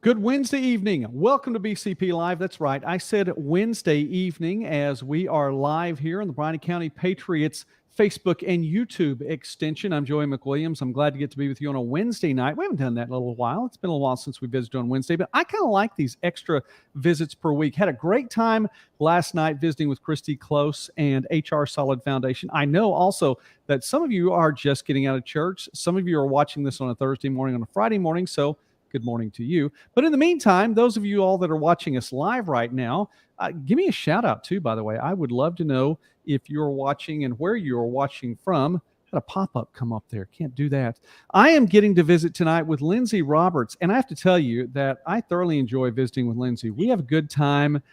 Good Wednesday evening. Welcome to BCP Live. That's right. I said Wednesday evening as we are live here on the Bryan County Patriots Facebook and YouTube extension. I'm Joey McWilliams. I'm glad to get to be with you on a Wednesday night. We haven't done that in a little while. It's been a while since we visited on Wednesday, but I kind of like these extra visits per week. Had a great time last night visiting with Christy Close and HR Solid Foundation. I know also that some of you are just getting out of church. Some of you are watching this on a Thursday morning, on a Friday morning, so good morning to you. But in the meantime, those of you all that are watching us live right now, give me a shout out too, by the way. I would love to know if you're watching and where you're watching from. Had a pop-up come up there. Can't do that. I am getting to visit tonight with Lindsay Roberts, and I have to tell you that I thoroughly enjoy visiting with Lindsay. We have a good time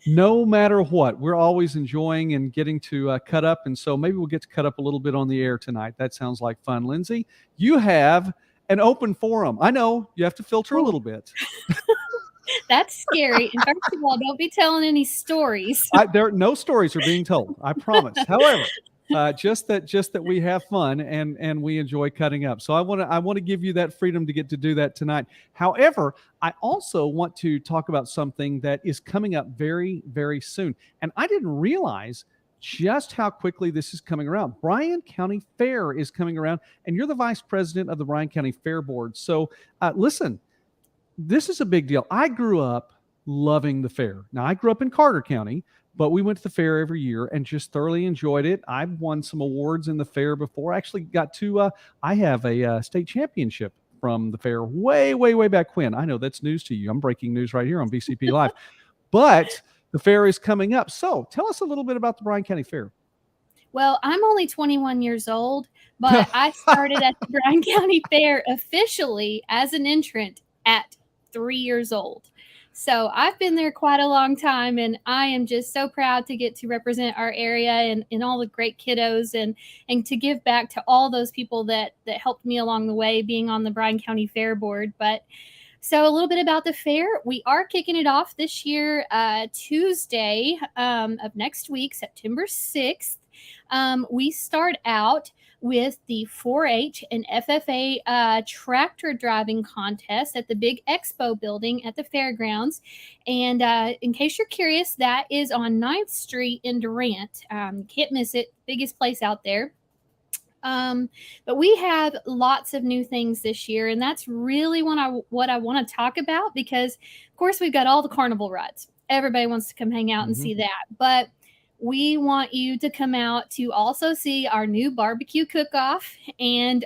no matter what. We're always enjoying and getting to cut up, and so maybe we'll get to cut up a little bit on the air tonight. That sounds like fun. Lindsay, you have an open forum. I know you have to filter a little bit. That's scary. And first of all, don't be telling any stories. No stories are being told. I promise. However, just that we have fun and we enjoy cutting up. So I want to give you that freedom to get to do that tonight. However, I also want to talk about something that is coming up very, very soon. And I didn't realize just how quickly this is coming around. Bryan County Fair is coming around, and you're the vice president of the Bryan County Fair Board. So listen, this is a big deal. I grew up loving the fair. Now, I grew up in Carter County, but we went to the fair every year and just thoroughly enjoyed it. I've won some awards in the fair before. I actually got to, I have a state championship from the fair way, way, way back when. I know that's news to you. I'm breaking news right here on BCP Live. But the fair is coming up. So tell us a little bit about the Bryan County Fair. Well, I'm only 21 years old, but I started at the Bryan County Fair officially as an entrant at 3 years old. So I've been there quite a long time, and I am just so proud to get to represent our area and all the great kiddos and to give back to all those people that helped me along the way being on the Bryan County Fair Board. But so a little bit about the fair. We are kicking it off this year, Tuesday of next week, September 6th. We start out with the 4-H and FFA tractor driving contest at the big expo building at the fairgrounds. And in case you're curious, that is on 9th Street in Durant. Can't miss it. Biggest place out there. But we have lots of new things this year, and that's really what I want to talk about because, of course, we've got all the carnival rides. Everybody wants to come hang out and see that. But we want you to come out to also see our new barbecue cook-off, and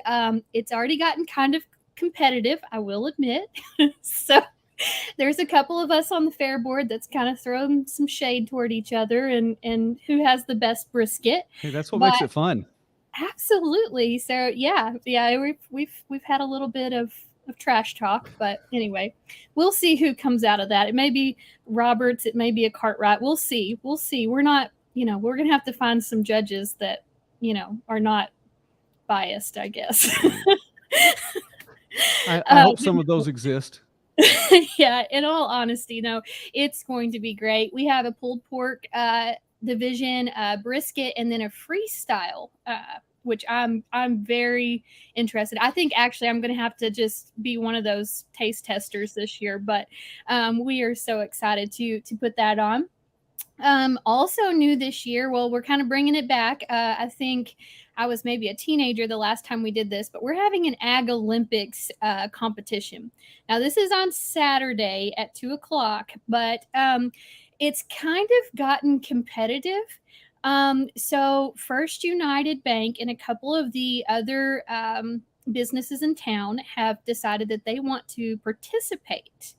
it's already gotten kind of competitive, I will admit. So there's a couple of us on the fair board that's kind of throwing some shade toward each other and who has the best brisket. Hey, that's what makes it fun. Absolutely. So yeah, we've had a little bit of trash talk, but anyway, we'll see who comes out of that. It may be Roberts, it may be a Cartwright. We'll see. We're not, we're gonna have to find some judges that, are not biased, I guess. I hope some of those exist. Yeah, in all honesty, no, it's going to be great. We have a pulled pork division, brisket, and then a freestyle, which I'm very interested. I think actually I'm going to have to just be one of those taste testers this year, but we are so excited to put that on. Also new this year, well, we're kind of bringing it back. I think I was maybe a teenager the last time we did this, but we're having an Ag Olympics competition. Now, this is on Saturday at 2:00, but it's kind of gotten competitive. So First United Bank and a couple of the other businesses in town have decided that they want to participate.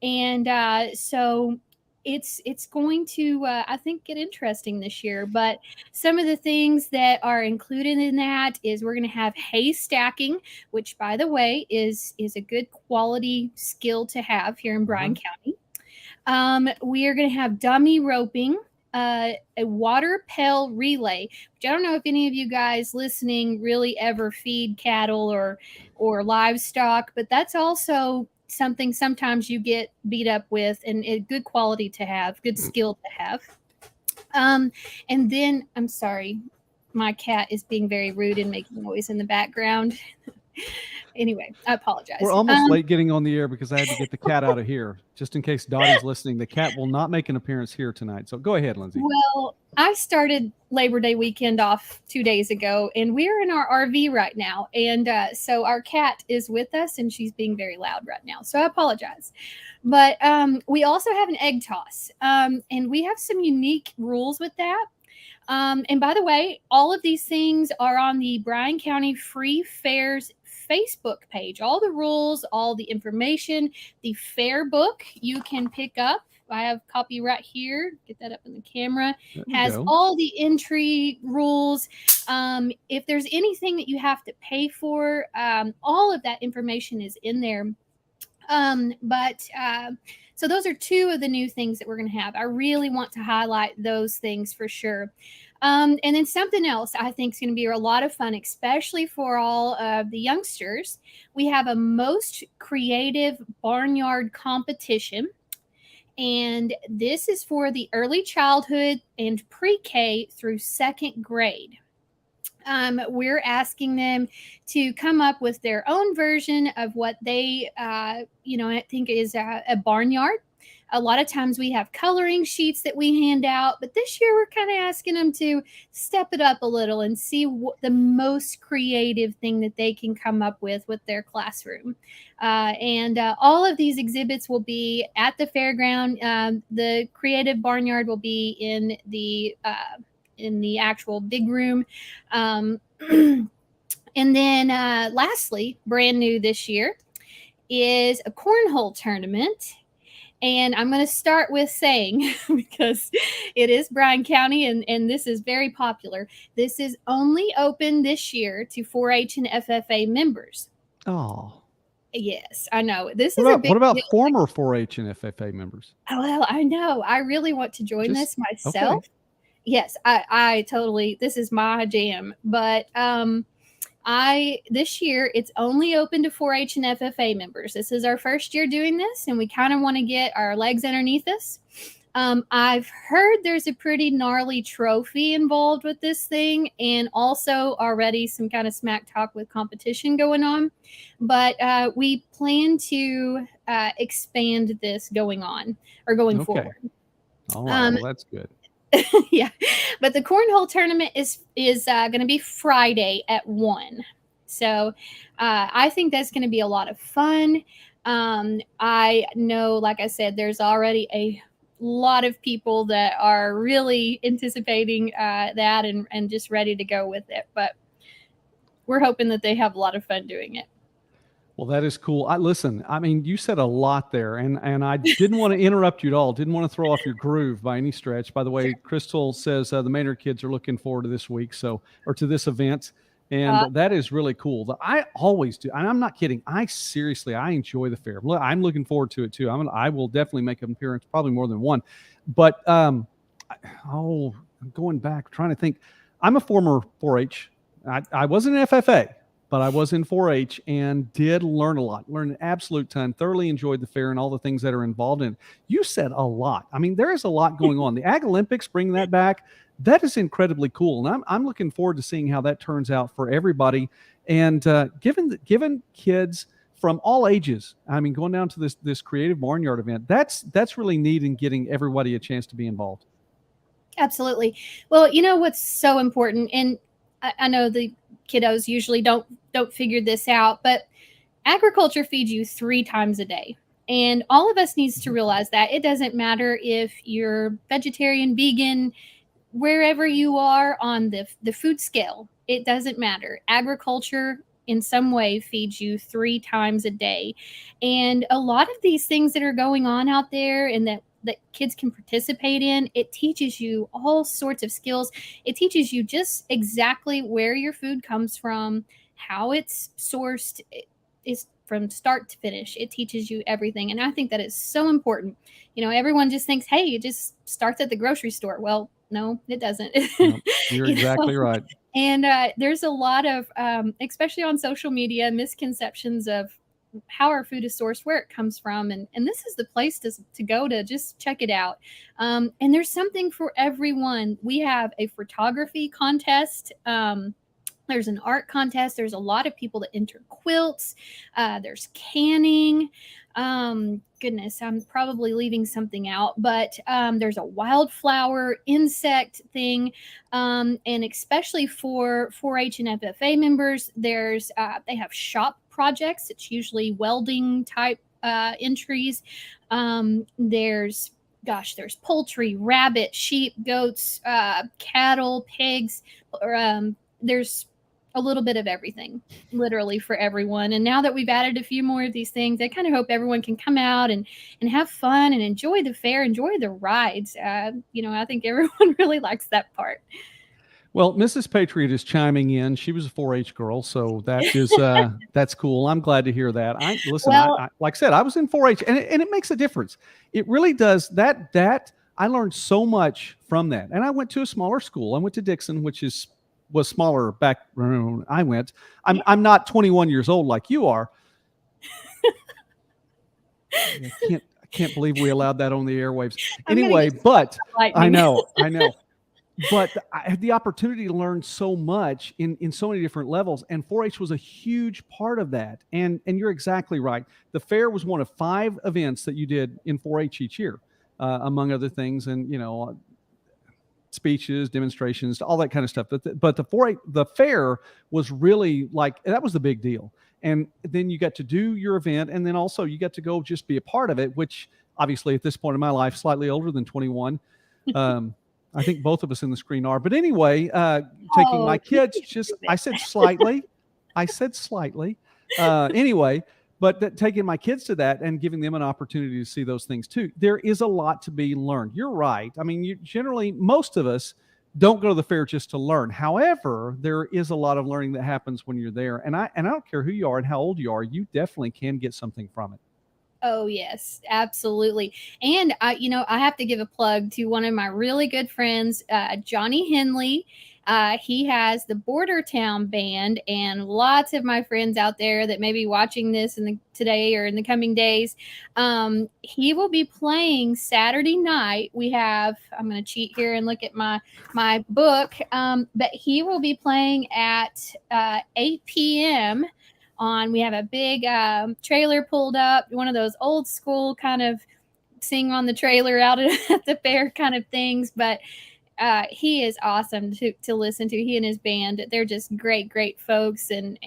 And so it's going to, I think, get interesting this year. But some of the things that are included in that is we're going to have hay stacking, which, by the way, is a good quality skill to have here in Bryan County. We are going to have dummy roping, a water pail relay, which I don't know if any of you guys listening really ever feed cattle or livestock, but that's also something sometimes you get beat up with, and a good quality to have, good skill to have. And then, I'm sorry, my cat is being very rude and making noise in the background. Anyway, I apologize. We're almost late getting on the air because I had to get the cat out of here. Just in case Dottie's listening, the cat will not make an appearance here tonight. So go ahead, Lindsay. Well, I started Labor Day weekend off 2 days ago, and we're in our RV right now. And so our cat is with us, and she's being very loud right now. So I apologize. But we also have an egg toss, and we have some unique rules with that. And by the way, all of these things are on the Bryan County Free Fairs Facebook page. All the rules, all the information, the fair book you can pick up. I have a copy right here. Get that up in the camera. Has all the entry rules. If there's anything that you have to pay for, all of that information is in there. So those are two of the new things that we're going to have. I really want to highlight those things for sure. And then something else I think is going to be a lot of fun, especially for all of the youngsters. We have a most creative barnyard competition. And this is for the early childhood and pre-K through second grade. We're asking them to come up with their own version of what they, I think is a barnyard. A lot of times we have coloring sheets that we hand out, but this year we're kind of asking them to step it up a little and see what the most creative thing that they can come up with their classroom. And all of these exhibits will be at the fairground. The creative barnyard will be in the actual big room. And then lastly, brand new this year, is a cornhole tournament. And I'm going to start with saying, because it is Bryan County and this is very popular, this is only open this year to 4-H and FFA members. Oh. Yes, I know. What about former 4-H and FFA members? Oh, well, I know. I really want to join this myself. Okay. Yes, I totally, this is my jam. But this year, it's only open to 4-H and FFA members. This is our first year doing this, and we kind of want to get our legs underneath us. I've heard there's a pretty gnarly trophy involved with this thing, and also already some kind of smack talk with competition going on. But we plan to expand this going forward. All right, well, that's good. Yeah, but the cornhole tournament is going to be Friday at 1. So I think that's going to be a lot of fun. I know, like I said, there's already a lot of people that are really anticipating that and just ready to go with it. But we're hoping that they have a lot of fun doing it. Well, that is cool. Listen, I mean, you said a lot there, and I didn't want to interrupt you at all. Didn't want to throw off your groove by any stretch. By the way, Crystal says the Maynard kids are looking forward to this week, or to this event, and that is really cool. I always do, and I'm not kidding. I enjoy the fair. I'm looking forward to it too. I will definitely make an appearance, probably more than one. But going back, trying to think. I'm a former 4-H. I wasn't an FFA. But I was in 4-H and did learn a lot, learned an absolute ton, thoroughly enjoyed the fair and all the things that are involved in it. You said a lot. I mean, there is a lot going on. The Ag Olympics, bringing that back, that is incredibly cool. And I'm looking forward to seeing how that turns out for everybody. And given kids from all ages, I mean, going down to this creative barnyard event, that's really neat in getting everybody a chance to be involved. Absolutely. Well, you know what's so important, and I know the kiddos usually don't figure this out, but agriculture feeds you 3 times a day. And all of us needs to realize that it doesn't matter if you're vegetarian, vegan, wherever you are on the food scale, it doesn't matter. Agriculture in some way feeds you 3 times a day. And a lot of these things that are going on out there and that kids can participate in, it teaches you all sorts of skills. It teaches you just exactly where your food comes from, how it's sourced. It's from start to finish. It teaches you everything. And I think that is so important. You know, everyone just thinks, hey, it just starts at the grocery store. Well, no, it doesn't. No, you're exactly right. And there's a lot of, especially on social media, misconceptions of how our food is sourced, where it comes from. And this is the place to go to just check it out. And there's something for everyone. We have a photography contest There's an art contest. There's a lot of people that enter quilts. There's canning. Goodness, I'm probably leaving something out, but there's a wildflower insect thing. And especially for 4-H and FFA members, they have shop projects. It's usually welding type entries. There's poultry, rabbit, sheep, goats, cattle, pigs. There's a little bit of everything, literally for everyone. And now that we've added a few more of these things, I kind of hope everyone can come out and have fun and enjoy the fair, enjoy the rides. I think everyone really likes that part. Well, Mrs. Patriot is chiming in. She was a 4-H girl, so that is that's cool. I'm glad to hear that. I like I said, I was in 4-H, and it makes a difference. It really does. That I learned so much from that. And I went to a smaller school. I went to Dixon, which was smaller back when I went. I'm not 21 years old like you are. I can't believe we allowed that on the airwaves. Anyway, but I know. But I had the opportunity to learn so much in so many different levels, and 4-H was a huge part of that. And you're exactly right. The fair was one of 5 events that you did in 4-H each year, among other things, and speeches, demonstrations, all that kind of stuff. But the fair was really that was the big deal. And then you got to do your event, and then also you got to go just be a part of it, which obviously at this point in my life, slightly older than 21. I think both of us in the screen are. But anyway, taking my kids, I said slightly. Anyway, but taking my kids to that and giving them an opportunity to see those things too. There is a lot to be learned. You're right. I mean, most of us don't go to the fair just to learn. However, there is a lot of learning that happens when you're there. And I don't care who you are and how old you are, you definitely can get something from it. Oh, yes, absolutely. And I have to give a plug to one of my really good friends, Johnny Henley. He has the Border Town Band, and lots of my friends out there that may be watching this today or in the coming days, he will be playing Saturday night. I'm going to cheat here and look at my book, but he will be playing at 8 p.m. We have a big trailer pulled up, one of those old school kind of sing on the trailer out at the fair kind of things. But he is awesome to listen to. He and his band, they're just great folks. And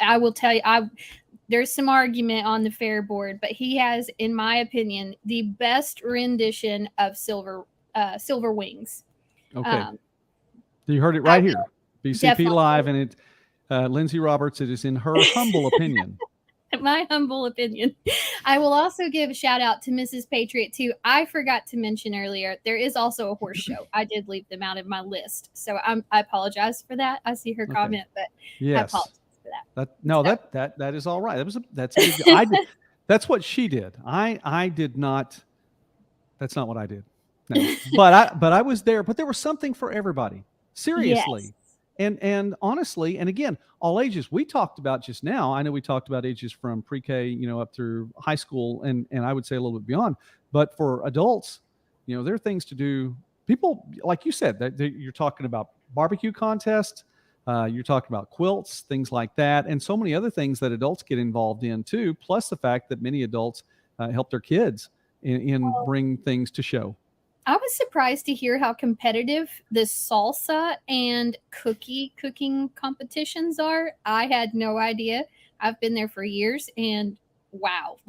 I will tell you, there's some argument on the fair board, but he has, in my opinion, the best rendition of Silver Wings. Okay. You heard it right here. BCP definitely. Live, and Lindsay Roberts, it is in her humble opinion. My humble opinion. I will also give a shout out to Mrs. Patriot too. I forgot to mention earlier, there is also a horse show. I did leave them out of my list, so I apologize for that. I see her comment, but yes. I apologize for that. That is all right. That's what she did. I did not. That's not what I did. No. but I was there. But there was something for everybody. Seriously. Yes. And honestly, and again, all ages. We talked about just now. I know we talked about ages from pre-K, up through high school, and I would say a little bit beyond. But for adults, there are things to do. People, like you said, that you're talking about barbecue contests, you're talking about quilts, things like that, and so many other things that adults get involved in too. Plus the fact that many adults help their kids in bring things to show. I was surprised to hear how competitive the salsa and cooking competitions are. I had no idea. I've been there for years, and wow,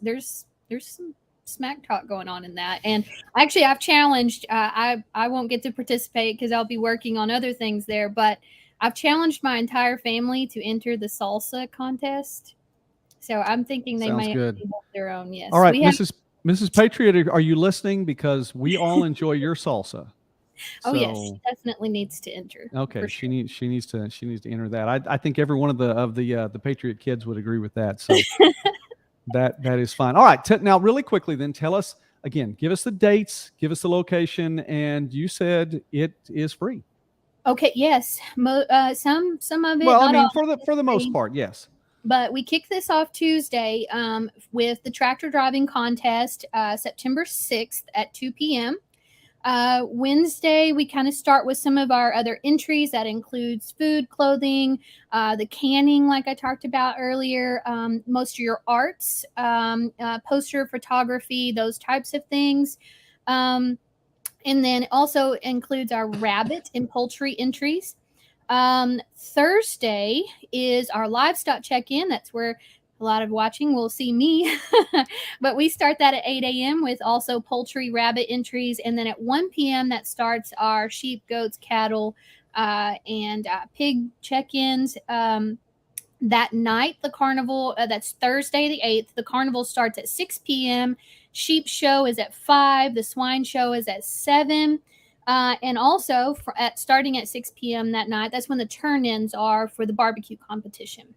there's some smack talk going on in that. And actually, I've challenged. I won't get to participate because I'll be working on other things there. But I've challenged my entire family to enter the salsa contest. So I'm thinking they might have their own. Yes. All right, Mrs. Patriot, are you listening? Because we all enjoy your salsa. Oh yes, she definitely needs to enter. Okay, sure. she needs to enter that. I think every one of the Patriot kids would agree with that. So that is fine. All right, now really quickly, then tell us again. Give us the dates, give us the location, and you said it is free. Okay. Yes. Some of it. Well, I mean, for the most part, yes. But we kick this off Tuesday with the tractor driving contest, September 6th at 2 p.m. Wednesday, we kind of start with some of our other entries. That includes food, clothing, the canning, like I talked about earlier, most of your arts, poster photography, those types of things. And then also includes our rabbit and poultry entries. Thursday is our livestock check-in. That's where a lot of watching will see me, but we start that at 8 a.m. with also poultry, rabbit entries. And then at 1 p.m. that starts our sheep, goats, cattle, and pig check-ins. That night, the carnival, that's Thursday the 8th, the carnival starts at 6 p.m. Sheep show is at 5. The swine show is at 7. And also starting at 6 p.m. that night, that's when the turn-ins are for the barbecue competition.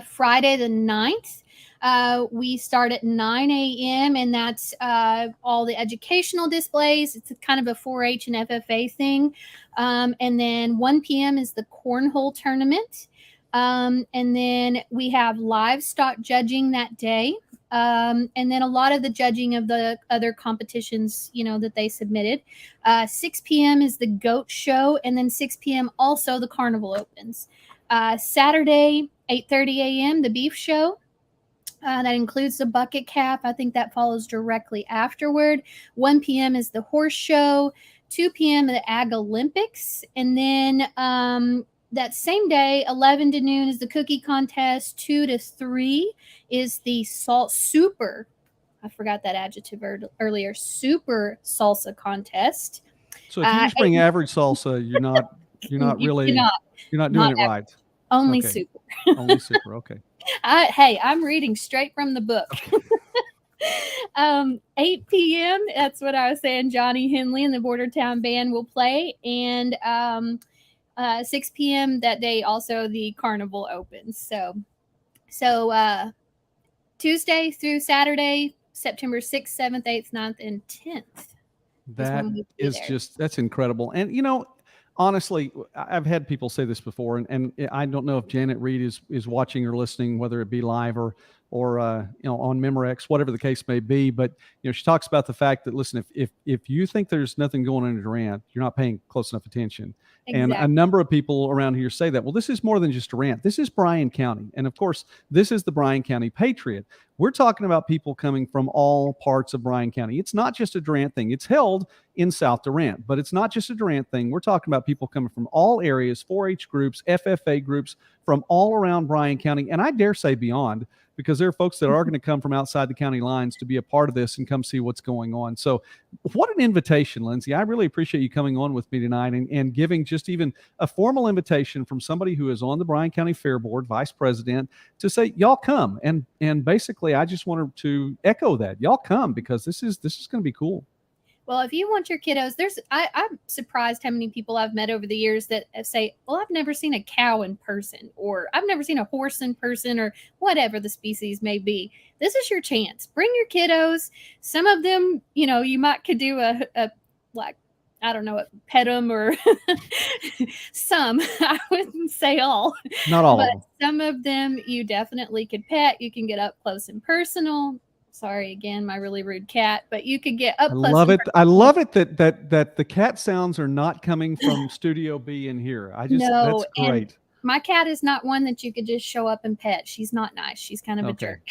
Friday the 9th, we start at 9 a.m. and that's all the educational displays. It's kind of a 4-H and FFA thing. And then 1 p.m. is the cornhole tournament. And then we have livestock judging that day. And then a lot of the judging of the other competitions, that they submitted. 6 p.m. is the goat show. And then 6 p.m. also the carnival opens. Saturday, 8:30 a.m., the beef show. That includes the bucket cap. I think that follows directly afterward. 1 p.m. is the horse show. 2 p.m. the Ag Olympics. And then that same day, 11 to noon is the cookie contest. 2 to 3 is the super, I forgot that adjective earlier, super salsa contest. So if you just bring average salsa, you're not really, you're not doing it right. Only okay. super. Only super. Okay. Hey, I'm reading straight from the book. 8 p.m. That's what I was saying. Johnny Henley and the Bordertown Band will play. And 6 p.m. that day, also the carnival opens. So Tuesday through Saturday, September 6th, 7th, 8th, 9th, and 10th. That is that's incredible. And, honestly, I've had people say this before, and I don't know if Janet Reed is watching or listening, whether it be live or on Memorex, whatever the case may be. But she talks about the fact that, listen, if you think there's nothing going on in Durant, you're not paying close enough attention. Exactly. And a number of people around here say that. Well, this is more than just Durant. This is Bryan County, and of course, this is the Bryan County Patriot. We're talking about people coming from all parts of Bryan County. It's not just a Durant thing. It's held in South Durant, but it's not just a Durant thing. We're talking about people coming from all areas, 4-H groups, FFA groups, from all around Bryan County, and I dare say beyond, because there are folks that are going to come from outside the county lines to be a part of this and come see what's going on. So what an invitation, Lindsay. I really appreciate you coming on with me tonight and giving just even a formal invitation from somebody who is on the Bryan County Fair Board, Vice President, to say, y'all come. And basically, I just wanted to echo that. Y'all come, because this is going to be cool. Well, if you want your kiddos, I'm surprised how many people I've met over the years that say, well, I've never seen a cow in person, or I've never seen a horse in person, or whatever the species may be. This is your chance. Bring your kiddos. Some of them, you could do a I don't know, pet them or some. I wouldn't say all. Not all. But some of them you definitely could pet. You can get up close and personal. Sorry again, my really rude cat, but you could get up close. I love it that the cat sounds are not coming from Studio B in here. That's great. My cat is not one that you could just show up and pet. She's not nice. She's kind of a jerk.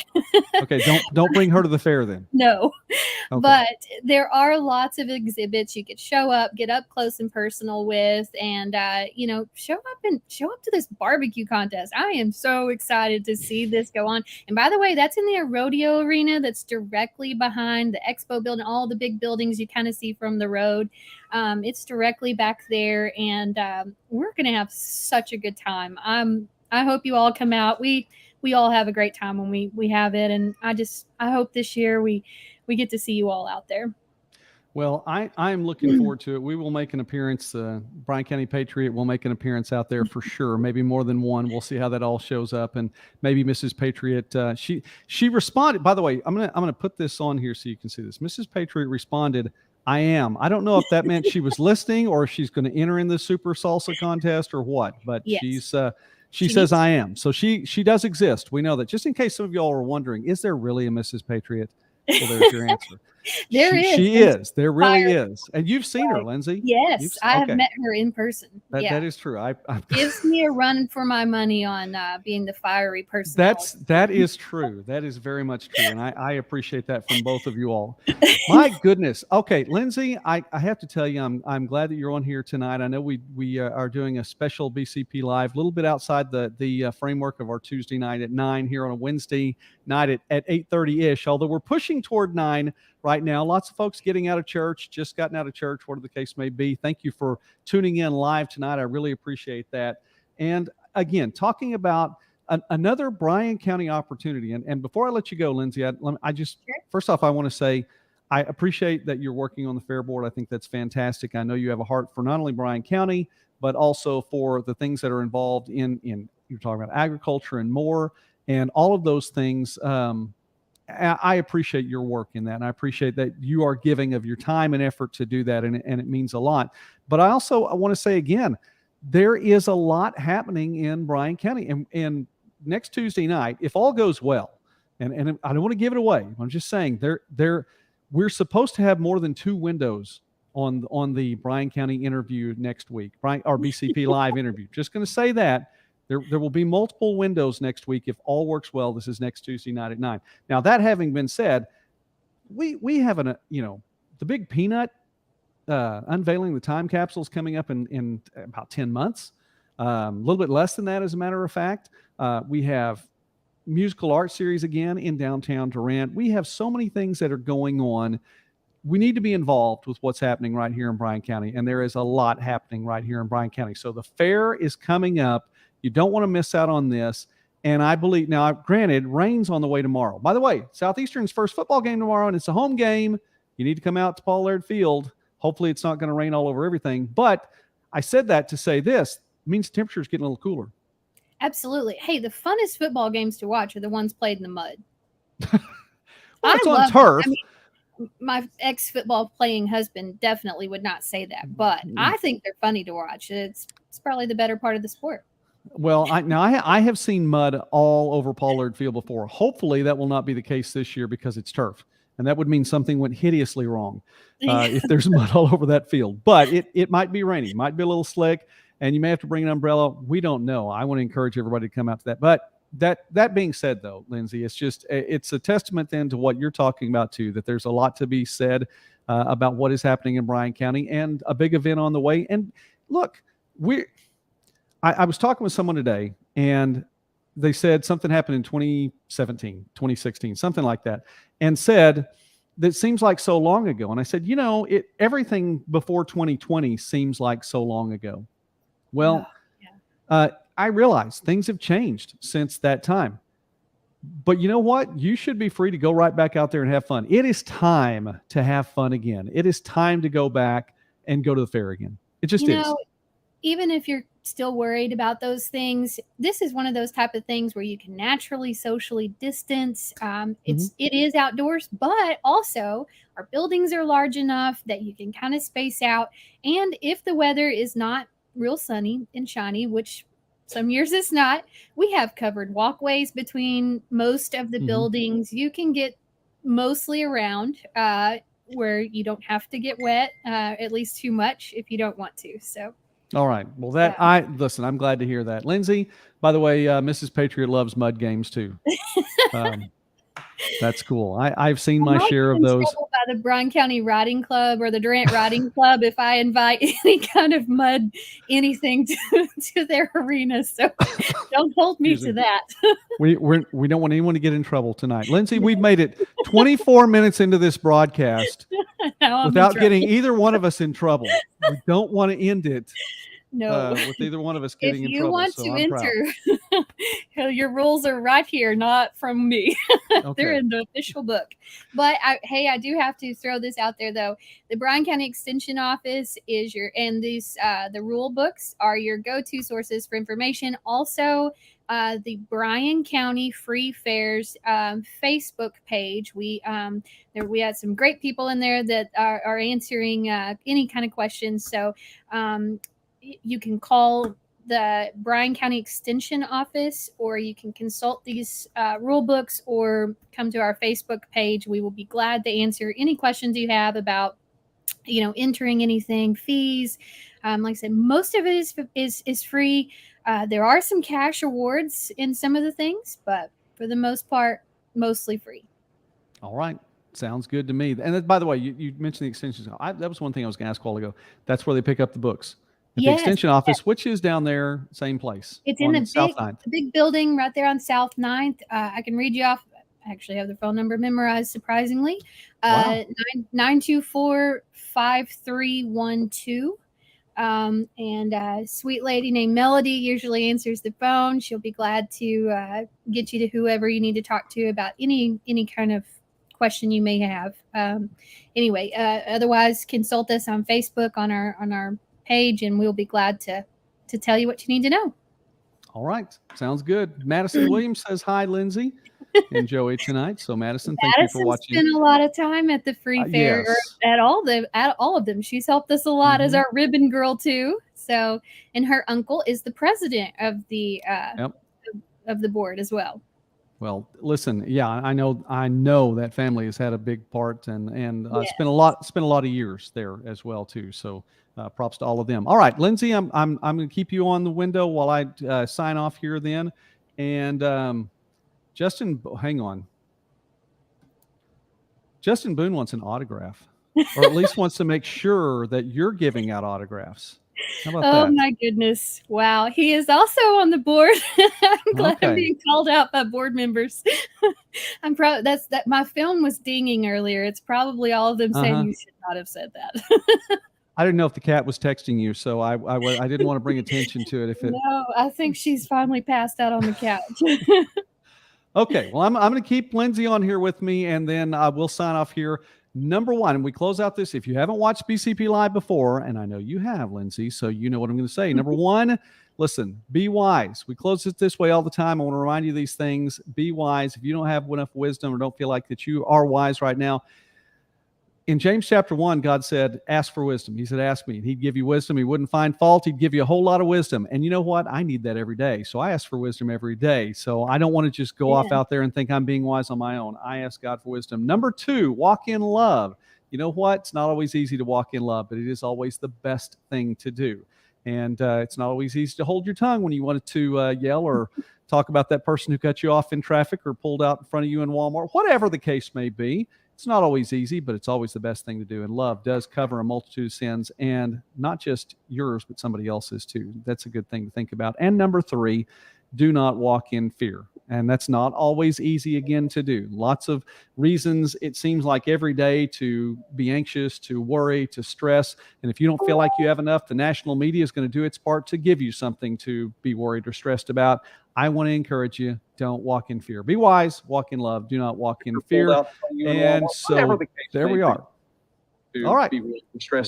Okay, don't bring her to the fair then. No. Okay. But there are lots of exhibits you could show up, get up close and personal with, and show up to this barbecue contest. I am so excited to see this go on. And by the way, that's in the rodeo arena that's directly behind the expo building, all the big buildings you kind of see from the road. It's directly back there, and we're going to have such a good time. I hope you all come out. We all have a great time when we have it, and I hope this year we get to see you all out there. Well, I'm looking forward to it. We will make an appearance. Bryan County Patriot will make an appearance out there for sure. Maybe more than one. We'll see how that all shows up. And maybe Mrs. Patriot, she responded. By the way, I'm gonna put this on here so you can see this. Mrs. Patriot responded, "I am." I don't know if that meant she was listening or if she's going to enter in the Super Salsa contest or what. But yes. She says, "I am." So she does exist. We know that. Just in case some of y'all are wondering, is there really a Mrs. Patriot? Well, there's your answer. There is. She is. There really is. And you've seen her, Lindsay. Yes, I have met her in person. That is true. Gives me a run for my money on being the fiery person. That is true. That is very much true. And I appreciate that from both of you all. My goodness. Okay, Lindsay, I have to tell you, I'm glad that you're on here tonight. I know we are doing a special BCP Live, a little bit outside the framework of our Tuesday night at 9 here on a Wednesday night at 8:30-ish, although we're pushing toward 9 right now. Lots of folks getting out of church, just gotten out of church, whatever the case may be. Thank you for tuning in live tonight. I really appreciate that. And again, talking about another Bryan County opportunity. And before I let you go, Lindsay, I just, first off, I want to say, I appreciate that you're working on the Fair Board. I think that's fantastic. I know you have a heart for not only Bryan County, but also for the things that are involved in you're talking about agriculture and more, and all of those things. I appreciate your work in that. And I appreciate that you are giving of your time and effort to do that. And it means a lot. But I want to say again, there is a lot happening in Bryan County. And next Tuesday night, if all goes well, and I don't want to give it away, I'm just saying we're supposed to have more than 2 windows on the Bryan County interview next week, our BCP Live interview. Just going to say that. There will be multiple windows next week if all works well. This is next Tuesday night at 9. Now, that having been said, we have the Big Peanut unveiling the time capsules coming up in about 10 months. A little bit less than that, as a matter of fact. We have musical art series again in downtown Durant. We have so many things that are going on. We need to be involved with what's happening right here in Bryan County, and there is a lot happening right here in Bryan County. So the fair is coming up. You don't want to miss out on this. And I believe, now, granted, rain's on the way tomorrow. By the way, Southeastern's first football game tomorrow, and it's a home game. You need to come out to Paul Laird Field. Hopefully it's not going to rain all over everything. But I said that to say this. It means the temperature's getting a little cooler. Absolutely. Hey, the funnest football games to watch are the ones played in the mud. Well, it's on turf. I mean, my ex-football playing husband definitely would not say that, but I think they're funny to watch. It's probably the better part of the sport. Well, I have seen mud all over Paul Laird Field before. Hopefully that will not be the case this year because it's turf. And that would mean something went hideously wrong if there's mud all over that field. But it might be rainy, might be a little slick, and you may have to bring an umbrella. We don't know. I want to encourage everybody to come out to that. But that being said, though, Lindsay, it's a testament then to what you're talking about, too, that there's a lot to be said about what is happening in Bryan County and a big event on the way. And look, I was talking with someone today, and they said something happened in 2017, 2016, something like that, and said that seems like so long ago. And I said, everything before 2020 seems like so long ago. Well, I realize things have changed since that time. But you know what? You should be free to go right back out there and have fun. It is time to have fun again. It is time to go back and go to the fair again. It just is. Even if you're still worried about those things, this is one of those type of things where you can naturally socially distance. It is outdoors, but also our buildings are large enough that you can kind of space out. And if the weather is not real sunny and shiny, which some years it's not, we have covered walkways between most of the buildings. You can get mostly around where you don't have to get wet, at least too much if you don't want to. So. All right. Well, listen, I'm glad to hear that. Lindsay, by the way, Mrs. Patriot loves mud games too. That's cool. I've seen my share of those. By the Bryan County Riding Club or the Durant Riding Club if I invite any kind of mud anything to their arena. So don't hold me to that. we don't want anyone to get in trouble tonight. Lindsay, we've made it 24 minutes into this broadcast without getting either one of us in trouble. We don't want to end it. No, with either one of us getting in trouble. If you want to enter, your rules are right here, not from me. Okay. They're in the official book. But I do have to throw this out there though. The Bryan County Extension Office is the rule books are your go-to sources for information. Also, the Bryan County Free Fairs Facebook page. We had some great people in there that are answering any kind of questions. So you can call the Bryan County Extension Office, or you can consult these rule books or come to our Facebook page. We will be glad to answer any questions you have about, entering anything, fees. Like I said, most of it is free. There are some cash awards in some of the things, but for the most part, mostly free. All right. Sounds good to me. And then, by the way, you mentioned the extension. That was one thing I was going to ask a while ago. That's where they pick up the books. At the extension office, which is down there, same place. It's in the big building right there on South 9th. I can read you off. I actually have the phone number memorized, surprisingly. Wow. 924-5312. And a sweet lady named Melody usually answers the phone. She'll be glad to get you to whoever you need to talk to about any kind of question you may have. Anyway, otherwise, consult us on Facebook on our page, and we'll be glad to tell you what you need to know. All right. Sounds good. Madison Williams says hi, Lindsay and Joey tonight. So Madison, thank you for watching. Spent a lot of time at the free fair, yes. or at all of them. She's helped us a lot as our ribbon girl too. So, and her uncle is the president of the of the board as well. Well, listen, yeah, I know that family has had a big part and spent a lot of years there as well too. So props to all of them. All right, Lindsay, I'm going to keep you on the window while I sign off here then. And Justin, hang on. Justin Boone wants an autograph, or at least wants to make sure that you're giving out autographs. How about that? Oh my goodness. Wow. He is also on the board. I'm glad I'm being called out by board members. I'm proud that my phone was dinging earlier. It's probably all of them saying you should not have said that. I didn't know if the cat was texting you, so I didn't want to bring attention to it. No, I think she's finally passed out on the couch. Okay. Well, I'm going to keep Lindsay on here with me, and then we'll sign off here. Number one, and we close out this. If you haven't watched BCP Live before, and I know you have, Lindsay, so you know what I'm going to say. Number one, listen, be wise. We close it this way all the time. I want to remind you of these things. Be wise. If you don't have enough wisdom or don't feel like that you are wise right now, in James chapter 1, God said, ask for wisdom. He said, ask me, and he'd give you wisdom. He wouldn't find fault. He'd give you a whole lot of wisdom. And you know what? I need that every day. So I ask for wisdom every day. So I don't want to just go off out there and think I'm being wise on my own. I ask God for wisdom. Number two, walk in love. You know what? It's not always easy to walk in love, but it is always the best thing to do. And it's not always easy to hold your tongue when you wanted to yell or talk about that person who cut you off in traffic or pulled out in front of you in Walmart, whatever the case may be. It's not always easy, but it's always the best thing to do. And love does cover a multitude of sins, and not just yours, but somebody else's too. That's a good thing to think about. And number three, do not walk in fear. And that's not always easy, again, to do. Lots of reasons, it seems like every day, to be anxious, to worry, to stress. And if you don't feel like you have enough, the national media is going to do its part to give you something to be worried or stressed about. I want to encourage you, don't walk in fear. Be wise, walk in love. Do not walk in fear. And so there we are. All right.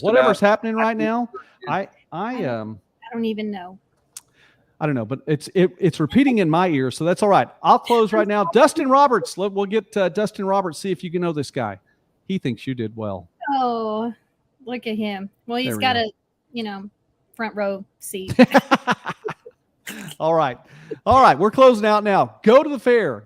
Whatever's happening right now, I don't even know. I don't know, but it's repeating in my ear, so that's all right. I'll close right now. Dustin Roberts. We'll get Dustin Roberts, see if you can know this guy. He thinks you did well. Oh, look at him. Well, he's got a, front row seat. All right. We're closing out now. Go to the fair.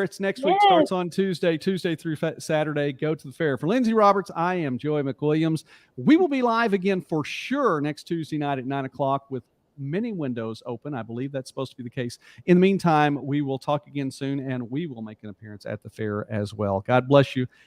It's next week. Starts on Tuesday through Saturday. Go to the fair. For Lindsay Roberts, I am Joey McWilliams. We will be live again for sure next Tuesday night at 9:00 with many windows open. I believe that's supposed to be the case. In the meantime, we will talk again soon, and we will make an appearance at the fair as well. God bless you.